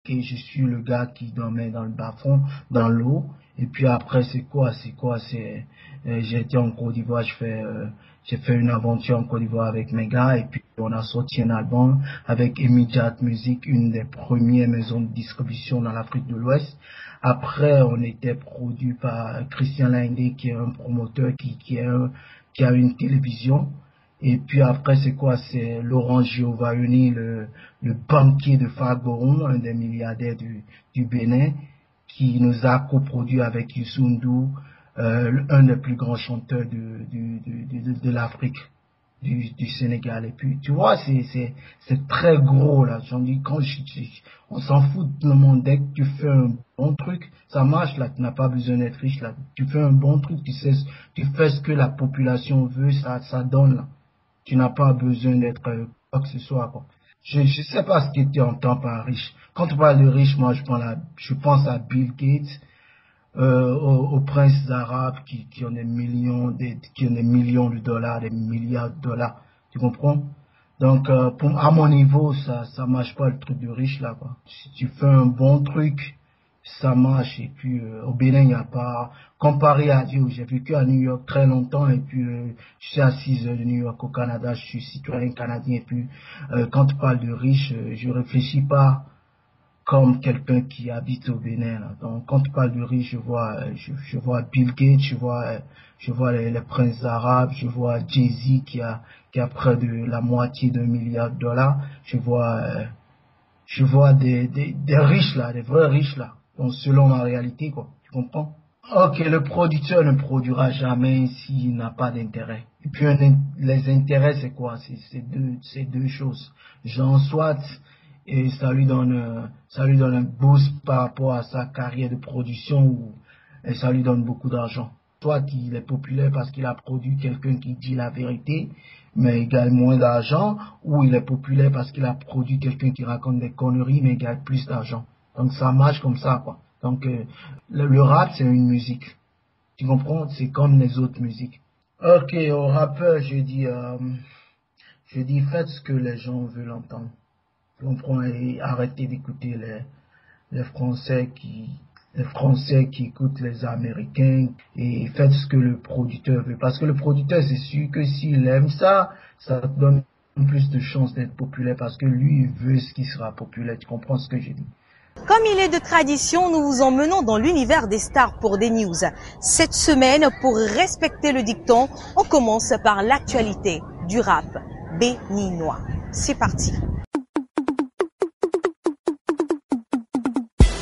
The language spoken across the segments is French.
Et je suis le gars qui dormait dans le bas-fond, dans l'eau. Et puis après, j'ai été en Côte d'Ivoire, j'ai fait une aventure en Côte d'Ivoire avec mes gars. Et puis on a sorti un album avec Immediate Music, une des premières maisons de distribution dans l'Afrique de l'Ouest. Après, on était produit par Christian Lindé, qui est un promoteur qui a une télévision. Et puis après, c'est Laurent Giovannoni, le banquier de Fagoron, un des milliardaires du Bénin, qui nous a coproduit avec Youssou N'Dour, un des plus grands chanteurs de l'Afrique, du Sénégal. Et puis, tu vois, c'est très gros, là. J'en dis, on s'en fout de le monde. Dès que tu fais un bon truc, ça marche, là. Tu n'as pas besoin d'être riche, là. Tu fais un bon truc, tu fais ce que la population veut, ça donne, là. Tu n'as pas besoin d'être quoi que ce soit, quoi. Je sais pas ce que tu entends par riche. Quand tu parles de riche, moi, je pense à Bill Gates, aux princes arabes qui ont des millions de dollars, des milliards de dollars. Tu comprends? Donc, à mon niveau, ça marche pas le truc de riche, là, quoi. Si tu fais un bon truc, ça marche. Et puis, au Bénin, il n'y a pas, comparé à Dieu, j'ai vécu à New York très longtemps, et puis, je suis à 6 heures de New York au Canada, je suis citoyen canadien, et puis, quand tu parles de riche, je réfléchis pas comme quelqu'un qui habite au Bénin, là. Donc, quand tu parles de riche, je vois Bill Gates, je vois les princes arabes, je vois Jay-Z qui a près de la moitié d'1 milliard de dollars, je vois des riches, là, des vrais riches, là. Donc, selon ma réalité, quoi. Tu comprends? Ok, le producteur ne produira jamais s'il n'a pas d'intérêt. Et puis, les intérêts, c'est quoi? C'est deux choses. Genre, soit, et ça lui donne un boost par rapport à sa carrière de production, et ça lui donne beaucoup d'argent. Soit il est populaire parce qu'il a produit quelqu'un qui dit la vérité, mais il gagne moins d'argent, ou il est populaire parce qu'il a produit quelqu'un qui raconte des conneries, mais il gagne plus d'argent. Donc ça marche comme ça, quoi. Donc le rap, c'est une musique. Tu comprends? C'est comme les autres musiques. Ok, au rappeur, je dis faites ce que les gens veulent entendre. Tu comprends? Et arrêtez d'écouter les Français qui écoutent les Américains, et faites ce que le producteur veut. Parce que le producteur, c'est sûr que s'il aime ça te donne plus de chances d'être populaire, parce que lui, il veut ce qui sera populaire. Tu comprends ce que je dis? Comme il est de tradition, nous vous emmenons dans l'univers des stars pour des news. Cette semaine, pour respecter le dicton, on commence par l'actualité du rap béninois. C'est parti.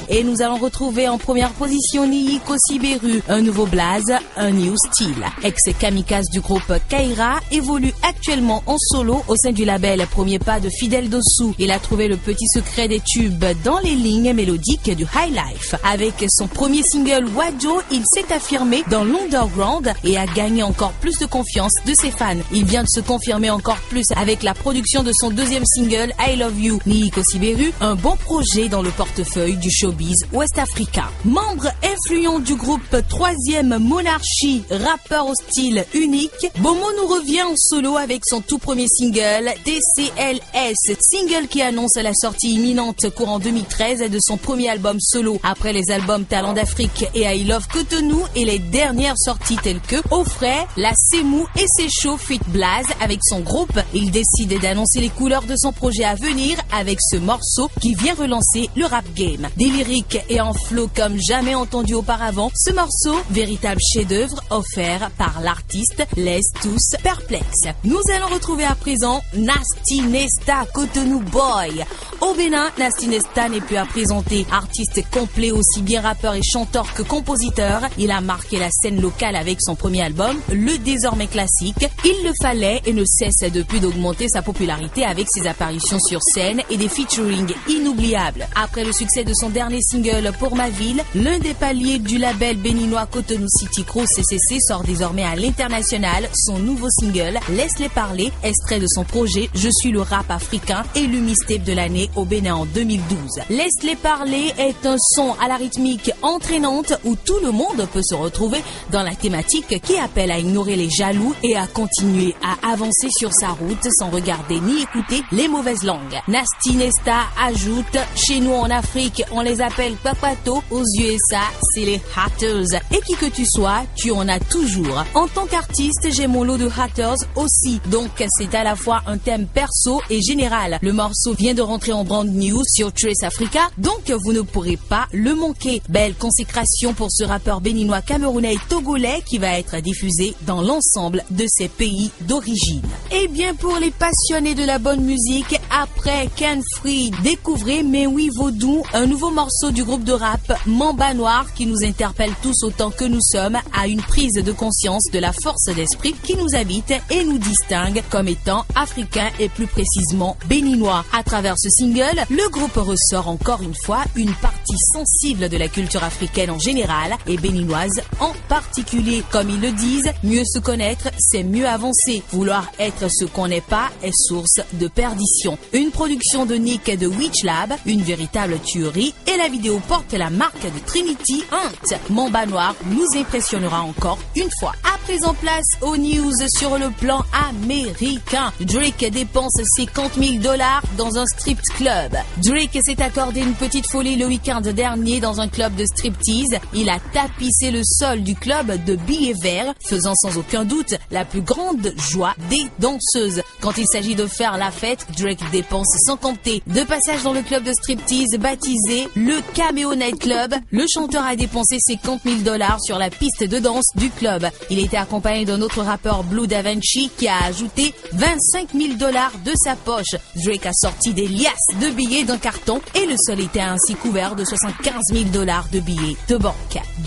Et nous allons retrouver en première position Niiko Siberu, un nouveau blaze, un new style. Ex-kamikaze du groupe Kaira, évolue actuellement en solo au sein du label Premier Pas de Fidel Dossou. Il a trouvé le petit secret des tubes dans les lignes mélodiques du high life. Avec son premier single Wadjo, il s'est affirmé dans l'underground et a gagné encore plus de confiance de ses fans. Il vient de se confirmer encore plus avec la production de son deuxième single I Love You. Niiko Siberu, un bon projet dans le portefeuille du showbiz West Africa. Membre influent du groupe 3e Monarchie, rappeur au style unique, Bomo nous revient en solo avec son tout premier single DCLS, single qui annonce la sortie imminente courant 2013 de son premier album solo. Après les albums Talent d'Afrique et I Love Cotonou et les dernières sorties telles que Au frais, La Semou et C'est chaud Fit Blaze avec son groupe, il décide d'annoncer les couleurs de son projet à venir avec ce morceau qui vient relancer le rap game. Des lyriques et en flow comme jamais entendu auparavant, ce morceau, véritable chef-d'œuvre offert par l'artiste, laisse tous perplexes. Nous allons retrouver à présent Nasty Nesta Cotonou Boy. Au Bénin, Nasty Nesta n'est plus à présenter. Artiste complet, aussi bien rappeur et chanteur que compositeur, il a marqué la scène locale avec son premier album, le désormais classique. Il le fallait et ne cesse depuis d'augmenter sa popularité avec ses apparitions sur scène et des featuring inoubliables. Après le succès de son dernier parler single pour ma ville. L'un des paliers du label béninois Cotonou City Crew CCC sort désormais à l'international son nouveau single Laisse-les parler, extrait de son projet Je suis le rap africain, élu mixtape de l'année au Bénin en 2012. Laisse-les parler est un son à la rythmique entraînante où tout le monde peut se retrouver dans la thématique qui appelle à ignorer les jaloux et à continuer à avancer sur sa route sans regarder ni écouter les mauvaises langues. Nasty Nesta ajoute, chez nous en Afrique, on les appelle papato, aux USA, c'est les haters. Et qui que tu sois, tu en as toujours. En tant qu'artiste, j'ai mon lot de haters aussi. Donc c'est à la fois un thème perso et général. Le morceau vient de rentrer en brand new sur Trace Africa, donc vous ne pourrez pas le manquer. Belle consécration pour ce rappeur béninois, camerounais et togolais qui va être diffusé dans l'ensemble de ses pays d'origine. Et bien pour les passionnés de la bonne musique, après Ken Free, découvrez Mais oui Vaudou, un nouveau morceau du groupe de rap Mamba Noir qui nous interpelle tous autant que nous sommes à une prise de conscience de la force d'esprit qui nous habite et nous distingue comme étant africains et plus précisément béninois. À travers ce single, le groupe ressort encore une fois une partie sensible de la culture africaine en général et béninoise en particulier. Comme ils le disent, mieux se connaître, c'est mieux avancer. Vouloir être ce qu'on n'est pas est source de perdition. Une production de Nick de Witch Lab, une véritable tuerie et la vidéo porte la marque de Trinity Hunt. Mamba Noir nous impressionnera encore une fois. À présent place aux news sur le plan américain. Drake dépense $50 000 dans un strip club. Drake s'est accordé une petite folie le week-end dernier dans un club de striptease. Il a tapissé le sol du club de billets verts, faisant sans aucun doute la plus grande joie des danseuses. Quand il s'agit de faire la fête, Drake dépense sans compter. De passage dans le club de striptease baptisé le Cameo Night Club, le chanteur a dépensé $50 000 sur la piste de danse du club. Il était accompagné d'un autre rappeur, Blue Da Vinci, qui a ajouté $25 000 de sa poche. Drake a sorti des liasses de billets d'un carton et le sol était ainsi couvert de $75 000 de billets de banque.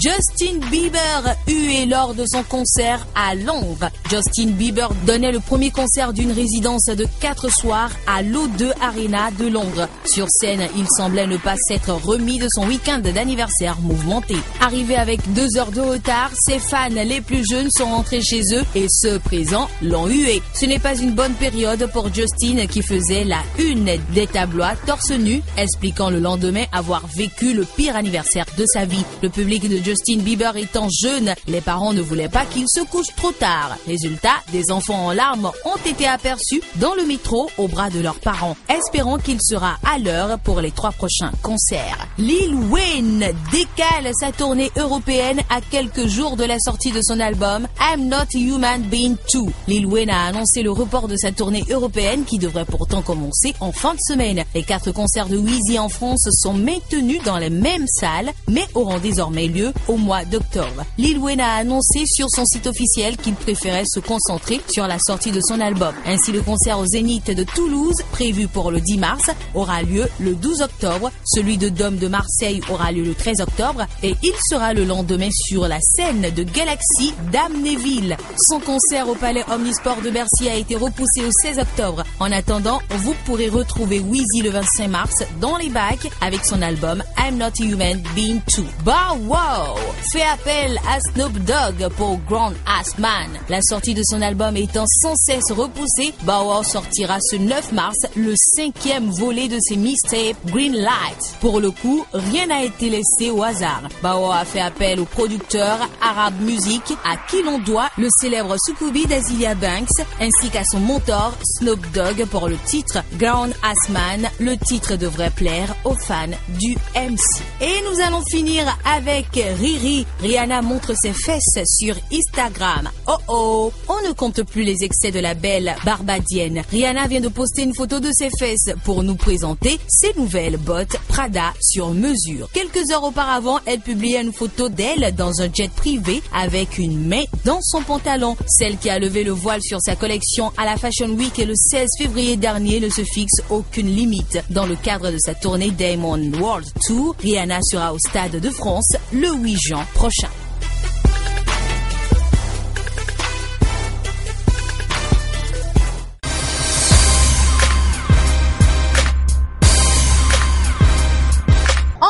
Justin Bieber hué lors de son concert à Londres. Justin Bieber donnait le premier concert d'une résidence de 4 soirs à l'O2 Arena de Londres. Sur scène, il semblait ne pas s'être remis de son week-end d'anniversaire mouvementé. Arrivé avec 2 heures de retard, ses fans les plus jeunes sont rentrés chez eux et ceux présents l'ont hué. Ce n'est pas une bonne période pour Justin qui faisait la une des tabloïds torse nu, expliquant le lendemain avoir vécu le pire anniversaire de sa vie. Le public de Justin Bieber étant jeune, les parents ne voulaient pas qu'il se couche trop tard. Résultat, des enfants en larmes ont été aperçus dans le métro au bras de leurs parents, espérant qu'il sera à l'heure pour les 3 prochains concerts. Lil Wayne décale sa tournée européenne à quelques jours de la sortie de son album I'm Not Human Being 2. Lil Wayne a annoncé le report de sa tournée européenne qui devrait pourtant commencer en fin de semaine. Les 4 concerts de Weezy en France sont maintenus dans les mêmes salles, mais auront désormais lieu au mois d'octobre. Lil Wayne a annoncé sur son site officiel qu'il préférait se concentrer sur la sortie de son album. Ainsi, le concert au Zénith de Toulouse, prévu pour le 10 mars, aura lieu le 12 octobre. Celui de Dôme de Marseille aura lieu le 13 octobre et il sera le lendemain sur la scène de Galaxy d'Amnéville. Son concert au Palais Omnisport de Bercy a été repoussé au 16 octobre. En attendant, vous pourrez retrouver Weezy le 25 mars dans les bacs avec son album I'm Not Human Being 2. Bow Wow fait appel à Snoop Dogg pour Grown Ass Man. La sortie de son album étant sans cesse repoussée, Bow Wow sortira ce 9 mars le 5e volet de ses mixtapes Green Light. Pour le coup, rien n'a été laissé au hasard. Bow Wow a fait appel au producteur Arab Music à qui l'on doit le célèbre Sukubi d'Azealia Banks ainsi qu'à son mentor Snoop Dogg pour le titre Grown Ass Man. Le titre devrait plaire aux fans du MC. Et nous allons finir avec Riri. Rihanna montre ses fesses sur Instagram. Oh oh, on ne compte plus les excès de la belle barbadienne. Rihanna vient de poster une photo de ses fesses pour nous présenter ses nouvelles bottes Prada sur mesure. Quelques heures auparavant, elle publiait une photo d'elle dans un jet privé avec une main dans son pantalon. Celle qui a levé le voile sur sa collection à la Fashion Week le 16 février dernier ne se fixe aucune limite. Dans le cadre de sa tournée Diamond World Tour, Rihanna sera au Stade de France le 8 juin prochain.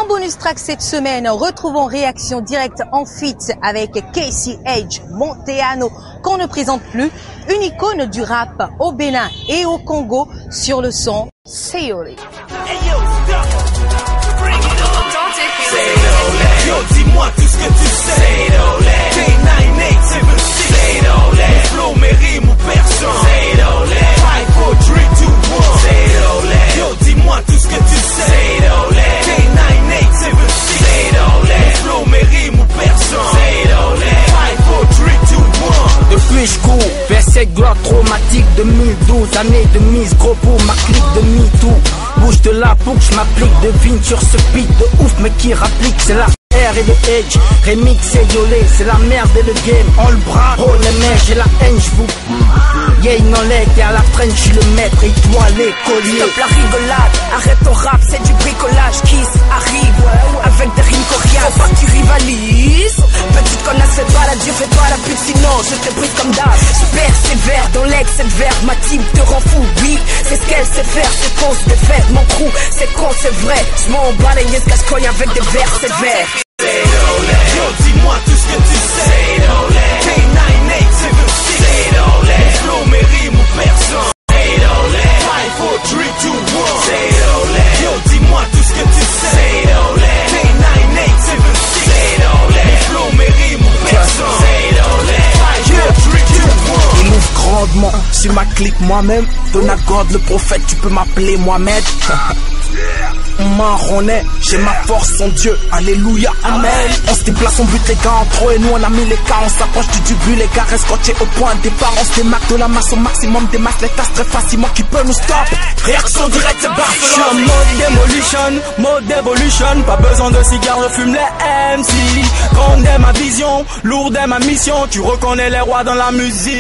En bonus track cette semaine, retrouvons réaction directe en feat avec Casey Edge Monteano, qu'on ne présente plus, une icône du rap au Bénin et au Congo sur le son Seolé. Yo, dis-moi tout ce que tu sais. K98, c'est le style. Flow, mes rimes ou personne. 5, 4, 3, 2, 1. Yo, dis-moi tout ce que tu sais. K98, c'est le style. Flow, mes rimes ou personne. 5, 4, 3, 2, 1. Depuis je cours vers cette gloire traumatique. 2012, année de mise, gros pour ma clique de MeToo. Bouge de là pour que je m'applique. Devine sur ce beat de ouf mais qui rapplique. C'est la R et le Edge, remix et Yolé, c'est la merde et le game, on le bras, oh les mecs, j'ai la haine, j'vous. Yeah, non leg, et à la traîne, j'suis le maître, et toi les colliers. Stop la rigolade, arrête ton rap, c'est du bricolage, Kiss arrive, avec des rimes coriaces. Faut pas que tu rivalises, petite connasse, fais pas la dure, fais pas la pute, sinon je te brise comme d'hab. Je persévère dans l'excès de verbe, ma team te rend fou, oui, c'est ce qu'elle sait faire, c'est con, c'est fait, mon crew, c'est con, c'est vrai, j'm'en bats les yeux, cache-cogne avec des vers sévères. Yo, dis-moi tout ce que tu sais. K98, c'est le style. Flow, mes rimes ou personne. 5, 4, 3, 2, 1. Yo, dis-moi tout ce que tu sais. K98, c'est le style. Flow, mes rimes ou personne. 5, 4, 3, 2, 1. Il ouvre grandement, c'est ma clique moi-même. Donagod, le prophète, tu peux m'appeler Mohamed. Marronnet, j'ai ma force, son Dieu, alléluia, amen. On se déplace, on bute les gars en trop et nous on a mis les cas, on s'approche du but, les gars restent scotchés au point de départ, on se démarque de la masse au maximum, des masses, les tasses très facilement qui peut nous stop. Réaction directe, c'est Barcelone. Je suis en mode evolution, pas besoin de cigares, je fume les MC. Grande est ma vision, lourde est ma mission, tu reconnais les rois dans la musique.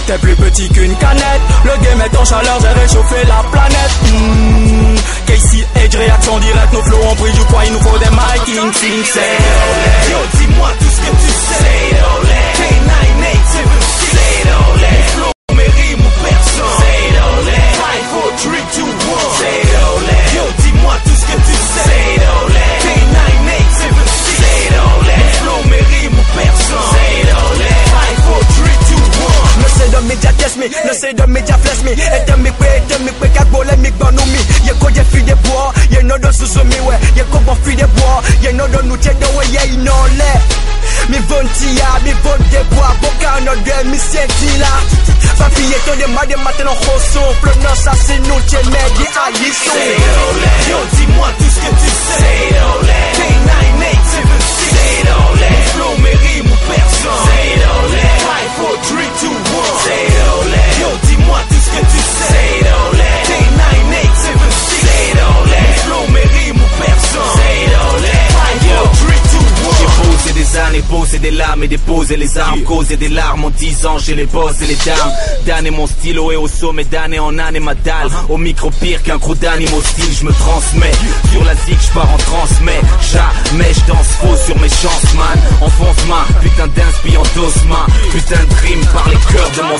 T'es plus petit qu'une canette, le game est en chaleur, j'ai réchauffé la planète. Casey Edge, réaction directe, nos flows ont pris du poids, il nous faut des mic King. Yo, dis-moi tout ce que tu sais. K98, c'est le style. Flow, mes rimes ou personne. 5, 4, 3, 2, 1. Yo, dis-moi tout ce que tu sais. K98, c'est le style. Flow, mes rimes ou personne. 5, 4, 3, 2, 1. No say the media test me, no say the media flesh me. Et tell me quick, I go let me go no me. Ye ko je fi de bois, ye no do susu mi we. Ye ko bon fi de bois, ye no do nu check the way ye no le. Mi vontia, mi von de bois, boka no de mi sentila. Fa fi ye to de ma de matin en rosso, plein no ça c'est nous che medi a yiso. Yo, dis-moi tout ce que tu sais. K98, c'est le style. Flow, mes rimes ou personne. 5, 4, 3, 2, 1. Yo, dis-moi tout ce que tu sais. K98, c'est le style. Flow, mes rimes ou personne. 5, 4, 3, 2, 1. J'ai posé des années, posé des lames et déposé les armes, causé des larmes en 10 ans chez les boss et les dames. D'année mon stylo est au sommet, d'année en année ma dalle. Au micro pire qu'un gros d'anime hostile, je me transmets. Sur la zig, je pars en transmet. Jamais je danse faux sur mes chances, man. Enfonce ma putain d'inspi en dose, ma putain de rime par les cœurs de mon